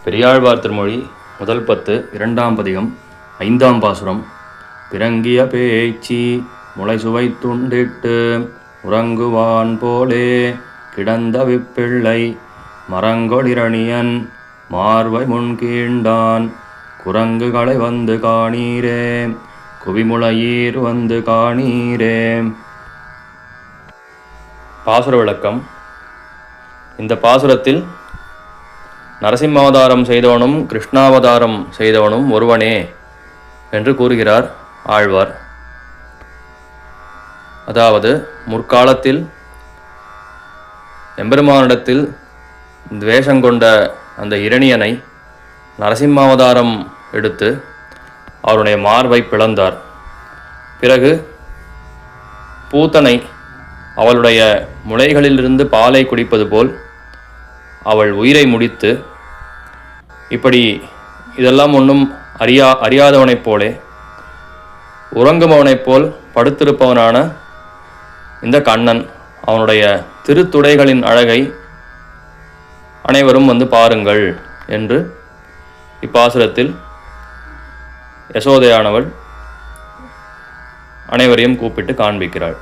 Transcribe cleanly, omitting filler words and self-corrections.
பெரியாழ்வார் திருமொழி முதல் 10 இரண்டாம் பதிகம் 5ஆம் பாசுரம். பிறங்கிய பேச்சி முளை சுவை துண்டிட்டு உறங்குவான் போலே கிடந்த விப்பிள்ளை மரங்கொளிரணியன் மார்வை முன்கீண்டான் குரங்குகளை வந்து காணீரே குவிமுளையீர் வந்து காணீரே. பாசுர விளக்கம். இந்த பாசுரத்தில் நரசிம்மாவதாரம் செய்தவனும் கிருஷ்ணாவதாரம் செய்தவனும் ஒருவனே என்று கூறுகிறார் ஆழ்வார். அதாவது முற்காலத்தில் எம்பெருமானிடத்தில் துவேஷங்கொண்ட அந்த இரணியனை நரசிம்மாவதாரம் எடுத்து அவருடைய மார்பை பிளந்தார். பிறகு பூத்தனை அவளுடைய முளைகளிலிருந்து பாலை குடிப்பது போல் அவள் உயிரை முடித்து, இப்படி இதெல்லாம் ஒன்றும் அறியாதவனைப் போலே உறங்குபவனைப் போல் படுத்திருப்பவனான இந்த கண்ணன் அவனுடைய திருத்துடைகளின் அழகை அனைவரும் வந்து பாருங்கள் என்று இப்பாசுரத்தில் யசோதையானவள் அனைவரையும் கூப்பிட்டு காண்பிக்கிறாள்.